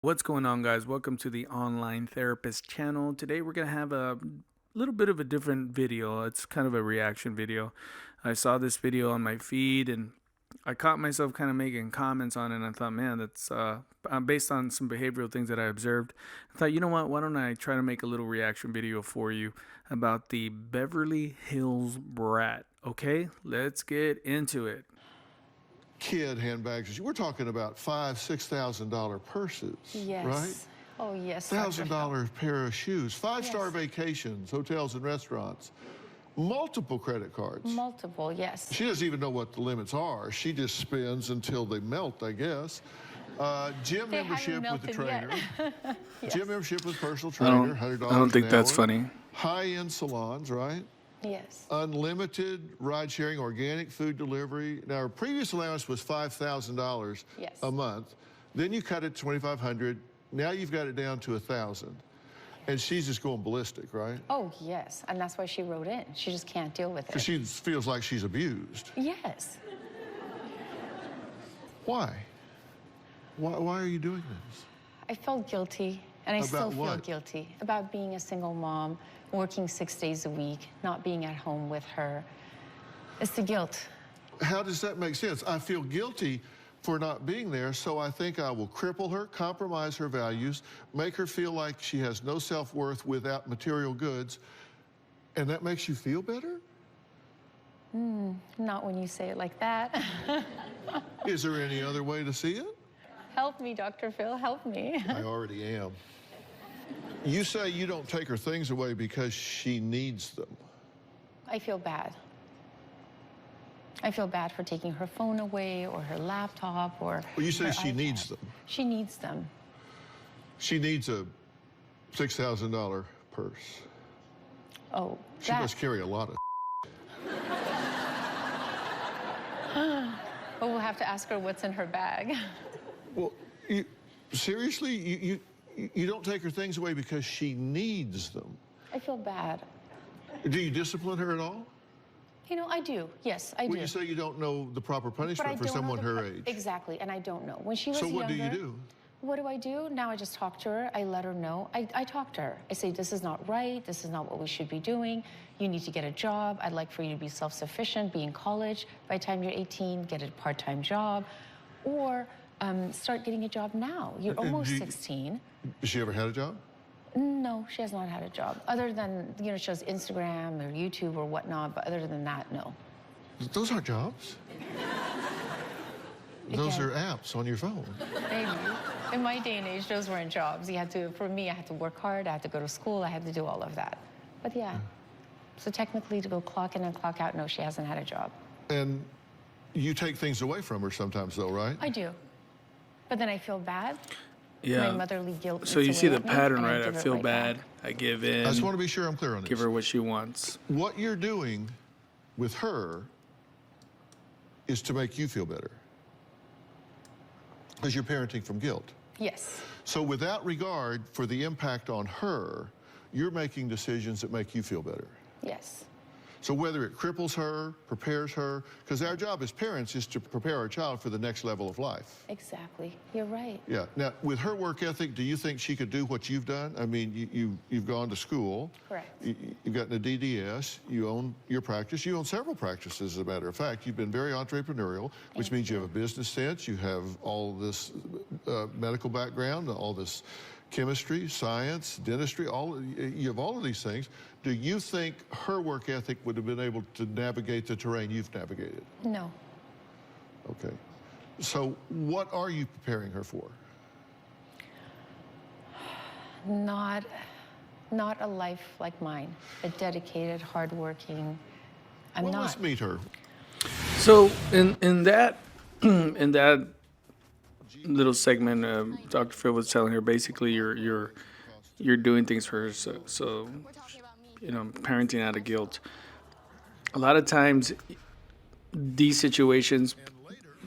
What's going on, guys? Welcome to the Online Therapist channel. Today we're going to have a little bit of a different video. It's kind of a reaction video. I saw this video on my feed and I caught myself kind of making comments on it, and I thought, man, that's based on some behavioral things that I observed. I thought, you know what? Why don't I try to make a little reaction video for you about the Beverly Hills Brat? Okay, let's get into it. Kid handbags. We're talking about $5,000-$6,000 purses, Yes. right? Oh, yes. Dr. Phil. $1,000 pair of shoes, five-star Yes. vacations, hotels and restaurants, multiple credit cards. Multiple, yes. She doesn't even know what the limits are. She just spends until they melt, I guess. Gym They membership haven't with the melted trainer. yet. Yes. Gym membership with personal I trainer, don't, $100 I don't think an that's hour. funny. High-end salons, right? Yes. Unlimited ride-sharing, organic food delivery. Now, her previous allowance was $5,000 Yes. a month. Then you cut it to $2,500. Now you've got it down to $1,000. And she's just going ballistic, right? Oh, yes. And that's why she wrote in. She just can't deal with Because it. she feels like she's abused. Yes. Why? Why are you doing this? I felt guilty, and I About still feel what? guilty about being a single mom, working 6 days a week, not being at home with her. It's the guilt. How does that make sense? I feel guilty for not being there, so I think I will cripple her, compromise her values, make her feel like she has no self-worth without material goods, and that makes you feel better? Not when you say it like that. Is there any other way to see it? Help me, Dr. Phil, help me. I already am. You say you don't take her things away because she needs them. I feel bad. I feel bad for taking her phone away or her laptop or Well, you say her she iPad. needs them. She needs them. She needs a $6,000 purse. Oh, She must carry a lot of. But we'll have to ask her what's in her bag. Well, seriously, you don't take her things away because she needs them. I feel bad. Do you discipline her at all? You know, I do. Yes, I Well, do. you say you don't know the proper But I punishment for don't know someone the her age. Exactly, and I don't know. When she was So younger, what do you do? What do I do? Now I just talk to her. I let her know. I talk to her. I say, this is not right. This is not what we should be doing. You need to get a job. I'd like for you to be self-sufficient, be in college. By the time you're 18, get a part-time job. Or start getting a job now. You're almost 16. Has she ever had a job? No, she has not had a job. Other than, you know, she has Instagram or YouTube or whatnot, but other than that, no. Those aren't jobs. Those Again. are apps on your phone. Maybe. In my day and age, those weren't jobs. You had to, for me, I had to work hard, I had to go to school, I had to do all of that. But yeah. So technically to go clock in and clock out, no, she hasn't had a job. And you take things away from her sometimes, though, right? I do. But then I feel bad. My Yeah. motherly guilt. So you eats see away the at me, pattern, and right? I give it feel right bad. back. I give I just in. want to be sure I'm clear on this. Give her what she wants. What you're doing with her is to make you feel better. Because you're parenting from guilt. Yes. So without regard for the impact on her, you're making decisions that make you feel better. Yes. So whether it cripples her, prepares her, because our job as parents is to prepare our child for the next level of life. Exactly. You're right. Yeah. Now, with her work ethic, do you think she could do what you've done? I mean, you've gone to school. Correct. You've gotten a DDS. You own your practice. You own several practices, as a matter of fact. You've been very entrepreneurial, which means you have a business sense. You have all this medical background, all this chemistry, science, dentistry, you have all of these things. Do you think her work ethic would have been able to navigate the terrain you've navigated? No. Okay. So what are you preparing her for? Not a life like mine. A dedicated, hardworking. I'm Well, not. let's meet her. So in that in that little segment, Dr. Phil was telling her basically you're doing things for her, so you know, parenting out of guilt. A lot of times, these situations,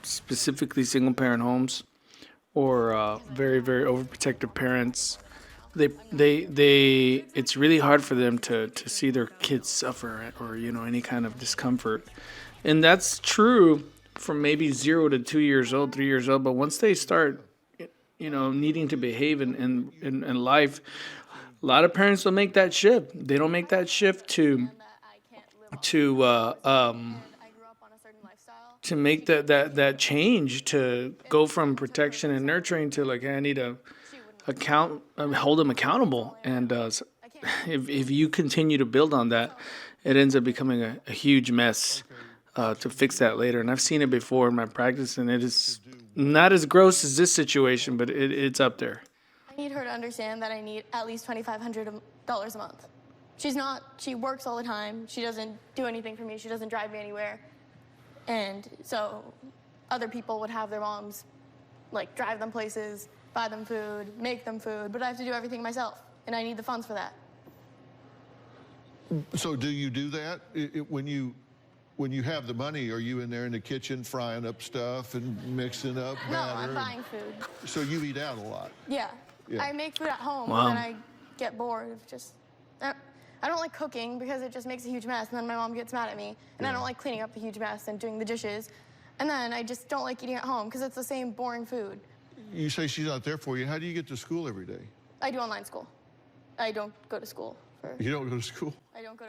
specifically single parent homes or very overprotective parents, they it's really hard for them to see their kids suffer or, you know, any kind of discomfort, and that's true from maybe 0 to 2 years old, 3 years old. But once they start, needing to behave in life, a lot of parents don't make that shift. They don't make that shift to to make that change, to go from protection and nurturing to like, hey, I need to hold them accountable. And if you continue to build on that, it ends up becoming a huge mess to fix that later. And I've seen it before in my practice, and it is not as gross as this situation, but it's up there. I need her to understand that I need at least $2,500 a month. She works all the time. She doesn't do anything for me. She doesn't drive me anywhere. And so other people would have their moms, like, drive them places, buy them food, make them food, but I have to do everything myself, and I need the funds for that. So do you do that? When you have the money, are you in there in the kitchen frying up stuff and mixing up batter? No, I'm buying food. So you eat out a lot? Yeah. Yeah. I make food at home, Wow. and then I get bored of just... I don't like cooking because it just makes a huge mess, and then my mom gets mad at me. And I don't like cleaning up the huge mess and doing the dishes. And then I just don't like eating at home because it's the same boring food. You say she's not there for you. How do you get to school every day? I do online school. I don't go to school. You don't go to school? I don't go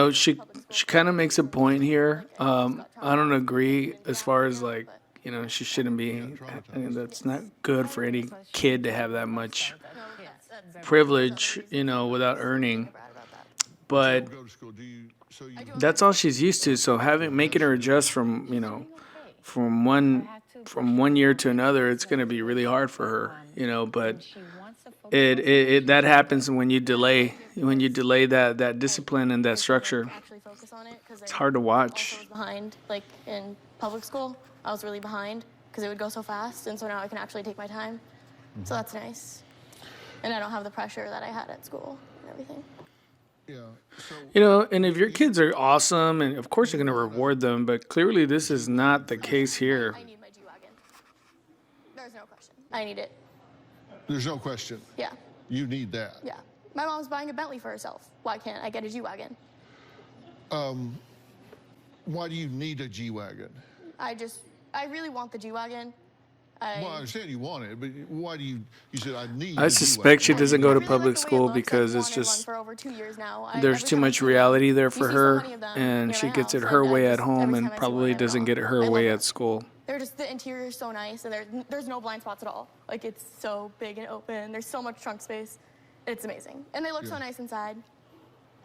to... She kind of makes a point here. I don't agree as far as like, she shouldn't be. That's not good for any kid to have that much privilege, without earning. But Go to school. that's all she's used to. So making her adjust from one year to another, it's going to be really hard for her, but that happens when you delay that discipline and that structure. Actually focus on it because It's hard to watch. I was behind, like in public school, I was really behind because it would go so fast, and so now I can actually take my time. So that's nice. And I don't have the pressure that I had at school and everything. Yeah. And if your kids are awesome, and of course you're going to reward them, but clearly this is not the case here. I need my G-Wagon. There's no question. I need it. There's no question. Yeah. You need that. Yeah. My mom's buying a Bentley for herself. Why can't I get a G-Wagon? Why do you need a G-Wagon? I really want the G-Wagon. Well, I understand you want it, but why do you said I need I a suspect she G-Wagon. doesn't go to I really public like the way it school looks. because I've it's wanted one just for over 2 years now. there's Every too time I much see reality there you for see so her, many of them and near she my gets it house, her and way at every home time and I see probably one, doesn't get it I her love way them. at school. The interior is so nice, and there's no blind spots at all. Like, it's so big and open. There's so much trunk space. It's amazing. And they look so nice inside.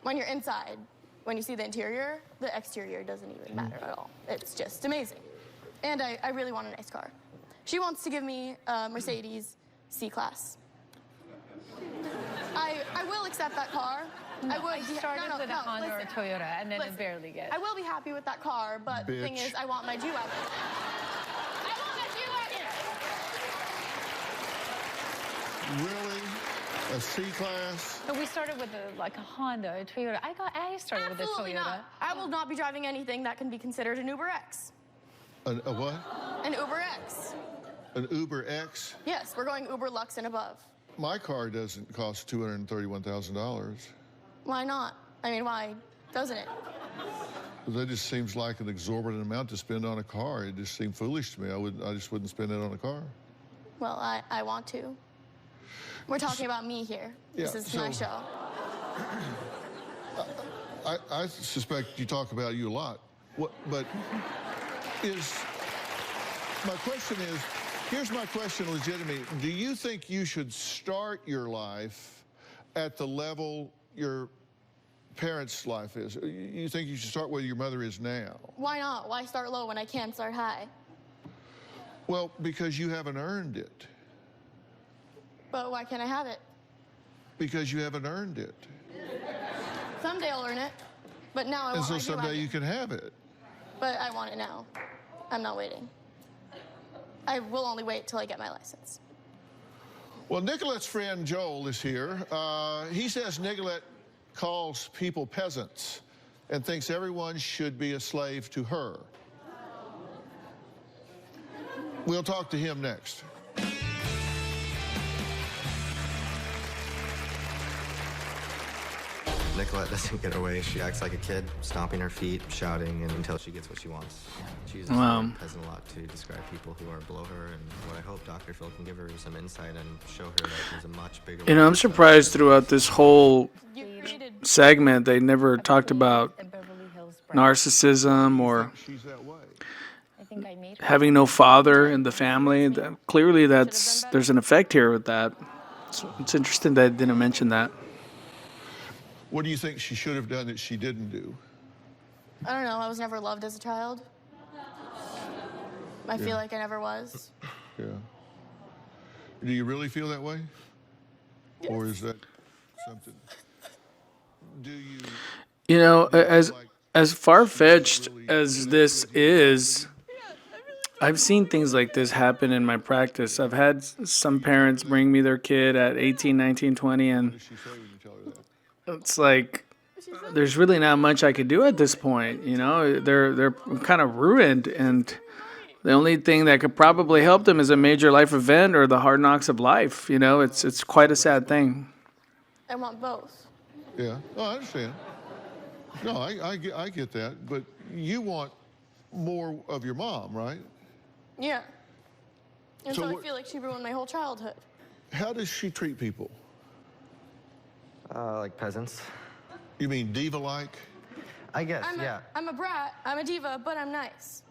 When you're inside, when you see the interior, the exterior doesn't even matter at all. It's just amazing. And I really want a nice car. She wants to give me a Mercedes C-Class. I will accept that car. I would. I started with a Honda or a Toyota, and then it barely gets. I will be happy with that car, but the thing Bitch. is, I want my G-Wagon. I want my G-Wagon! Really? A C-Class? So we started with a Honda, a Toyota. I started with a Absolutely Toyota. not. I will not be driving anything that can be considered an Uber X. A what? An Uber X. An Uber X? Yes, we're going Uber Lux and above. My car doesn't cost $231,000. Why not? I mean, why doesn't it? That just seems like an exorbitant amount to spend on a car. It just seemed foolish to me. I just wouldn't spend it on a car. Well, I want to. We're talking about me here. This Yeah, is my so- show. I suspect you talk about you a lot. But my question is, here's my question legitimately. Do you think you should start your life at the level your parents' life is? You think you should start where your mother is now? Why not? Why start low when I can start high? Well, because you haven't earned it. But why can't I have it? Because you haven't earned it. Someday I'll earn it. But now I And want so my someday G-Wagon. you can have it. But I want it now. I'm not waiting. I will only wait till I get my license. Well, Nicolette's friend Joel is here. He says Nicolette calls people peasants and thinks everyone should be a slave to her. We'll talk to him next. Nicolette doesn't get away. She acts like a kid, stomping her feet, shouting, and until she gets what she wants. She uses peasant a lot to describe people who are below her, and what I hope Dr. Phil can give her is some insight and show her that there's a much bigger... You know, I'm surprised throughout this whole You created segment they never talked about at Beverly Hills, Brat. narcissism or She's that way. I think I made her. having no father in the family. Clearly, there's an effect here with that. It's interesting that I didn't mention that. What do you think she should have done that she didn't do? I don't know. I was never loved as a child. I feel like I never was. Yeah. Do you really feel that way? Yes. Or is that something? Do you You know, as far-fetched as this is, I've seen things like this happen in my practice. I've had some parents bring me their kid at 18, 19, 20, and what does she say when you tell her that? it's like there's really not much I could do at this point. You know, they're kind of ruined, and the only thing that could probably help them is a major life event or the hard knocks of life. You know, it's quite a sad thing. I want both. Yeah. Oh, I understand. No, I get that. But you want more of your mom, right? Yeah. And So so, I what- feel like she ruined my whole childhood. How does she treat people? Like peasants. You mean diva-like? I guess, I'm yeah. I'm a brat. I'm a diva, but I'm nice.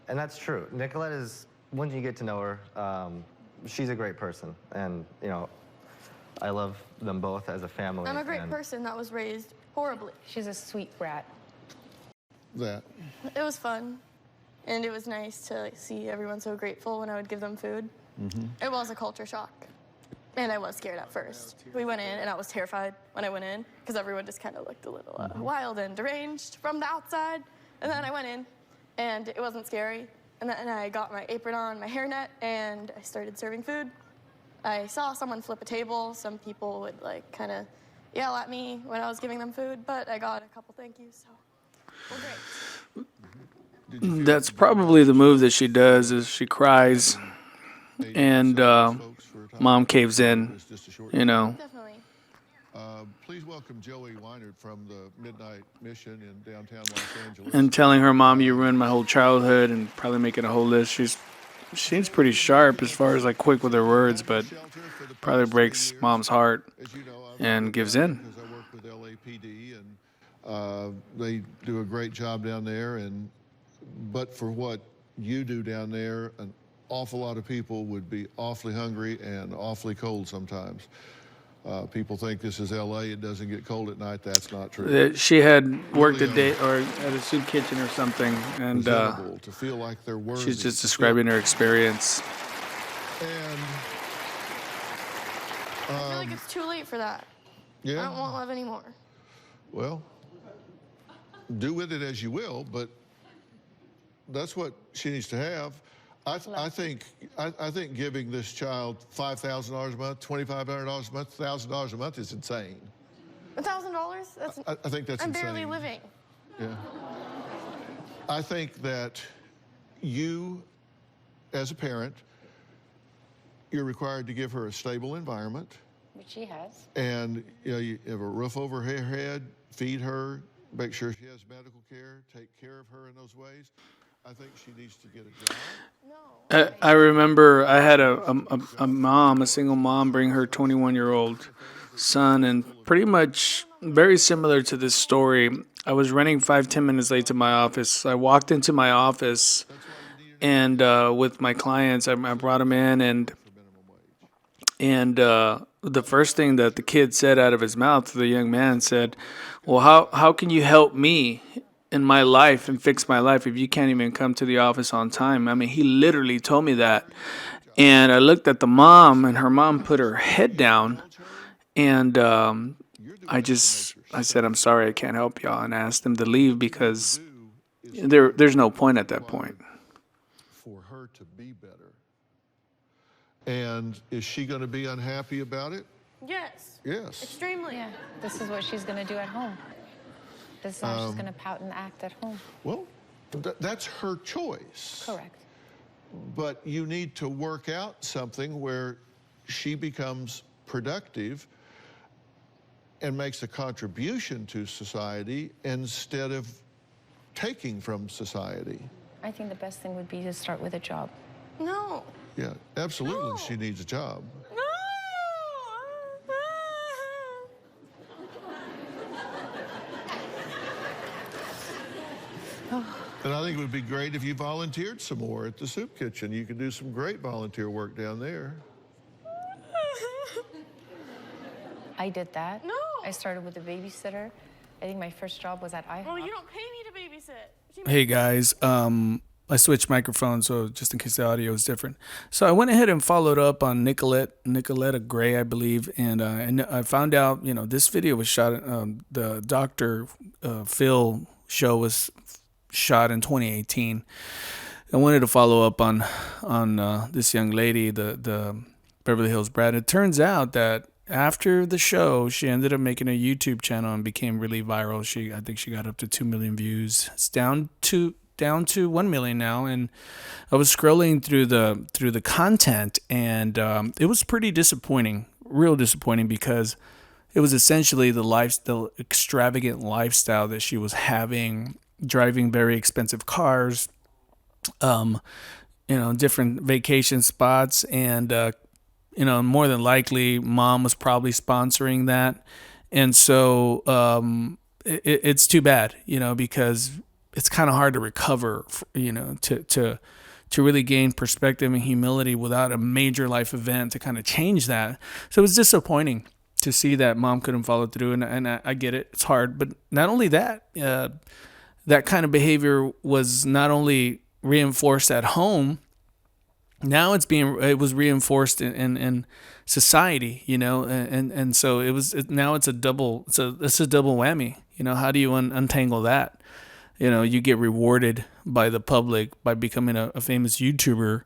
And that's true. Nicolette is, once you get to know her, she's a great person. And, you know, I love them both as a family. I'm a great and person that was raised horribly. She's a sweet brat. That. It was fun, and it was nice to see everyone so grateful when I would give them food. It was a culture shock, and I was scared at first. We went in, and I was terrified when I went in because everyone just kind of looked a little wild and deranged from the outside. And then I went in, and it wasn't scary. And then I got my apron on, my hairnet, and I started serving food. I saw someone flip a table. Some people would like kind of yell at me when I was giving them food, but I got a couple thank yous, so well, great. Did you feel That's probably the move that she does is she cries and folks for a time? mom caves in, It's just a short you know. Definitely. Please welcome Joey Weinert from the Midnight Mission in downtown Los Angeles. And telling her mom you ruined my whole childhood and probably making a whole list. She seems pretty sharp as far as like quick with her words, but probably breaks mom's heart As you know, and gives in. because I work with LAPD, and they do a great job down there. And but for what you do down there, an awful lot of people would be awfully hungry and awfully cold sometimes. People think this is LA, it doesn't get cold at night. That's not true. That she had worked a day or at a soup kitchen or something, and Presentable, to feel like they're worthy. she's just describing her experience. And I feel like it's too late for that. I don't yeah, want love anymore. well, do with it as you will, but that's what she needs to have. I think giving this child $5,000 a month, $2,500 a month, $1,000 a month is insane. $1,000? That's I think that's I'm insane. barely living. Yeah. I think that you, as a parent, you're required to give her a stable environment, Which she has. and you have a roof over her head, feed her, make sure she has medical care, take care of her in those ways. I think she needs to get a job. No. I remember I had a mom, a single mom, bring her 21-year-old son, and pretty much very similar to this story. I was running 5-10 minutes late to my office. I walked into my office, and with my clients, I brought them in, and the first thing that the kid said out of his mouth, the young man said, "Well, how can you help me in my life and fix my life if you can't even come to the office on time?" I mean, he literally told me that. And I looked at the mom, and her mom put her head down, and I said, "I'm sorry, I can't help y'all," and asked him to leave because there's no point at that point. For her to be better. And is she going to be unhappy about it? Yes. Yes. Extremely. Yeah, this is what she's going to do at home. This is how she's going to pout and act at home. Well, that's her choice. Correct. But you need to work out something where she becomes productive and makes a contribution to society instead of taking from society. I think the best thing would be to start with a job. No. Yeah, absolutely, No. she needs a job. And I think it would be great if you volunteered some more at the soup kitchen. You could do some great volunteer work down there. I did that. No. I started with a babysitter. I think my first job was at IHOP. Well, you don't pay me to babysit. Hey guys, I switched microphones, so just in case the audio is different. So I went ahead and followed up on Nicoletta Gray, I believe, and I found out, this video was shot. The Dr. Phil show was shot in 2018. I wanted to follow up on this young lady, the Beverly Hills Brat. It turns out that after the show, she ended up making a YouTube channel and became really viral. I think she got up to 2 million views. It's down to 1 million now, and I was scrolling through the content, and it was pretty disappointing, real disappointing, because it was essentially the extravagant lifestyle that she was having, driving very expensive cars, different vacation spots, and more than likely mom was probably sponsoring that. And so it's too bad, because it's kind of hard to recover, to really gain perspective and humility without a major life event to kind of change that. So it was disappointing to see that mom couldn't follow through, and I get it. It's hard. But not only that, that kind of behavior was not only reinforced at home, now it was reinforced in society, and so now it's a double whammy. How do you untangle that? You get rewarded by the public by becoming a famous YouTuber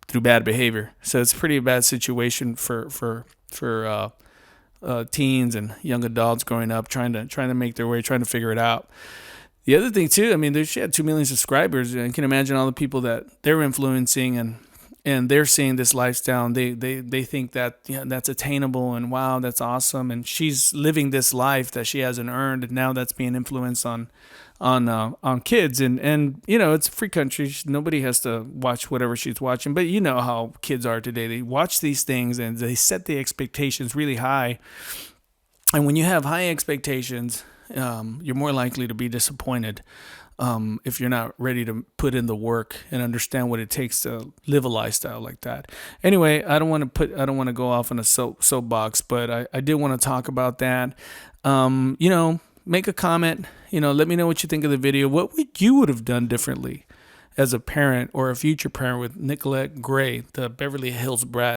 through bad behavior. So it's a pretty bad situation for teens and young adults growing up, trying to make their way, trying to figure it out. The other thing too, she had 2 million subscribers, and you can imagine all the people that they're influencing, and they're seeing this lifestyle, and they think that that's attainable, and wow, that's awesome, and she's living this life that she hasn't earned, and now that's being influenced on kids, and it's a free country. Nobody has to watch whatever she's watching, but you know how kids are today. They watch these things and they set the expectations really high, and when you have high expectations, you're more likely to be disappointed if you're not ready to put in the work and understand what it takes to live a lifestyle like that. Anyway, I don't want to go off on a soapbox, but I did want to talk about that. Make a comment. Let me know what you think of the video. What you would have done differently as a parent or a future parent with Nicolette Gray, the Beverly Hills Brat.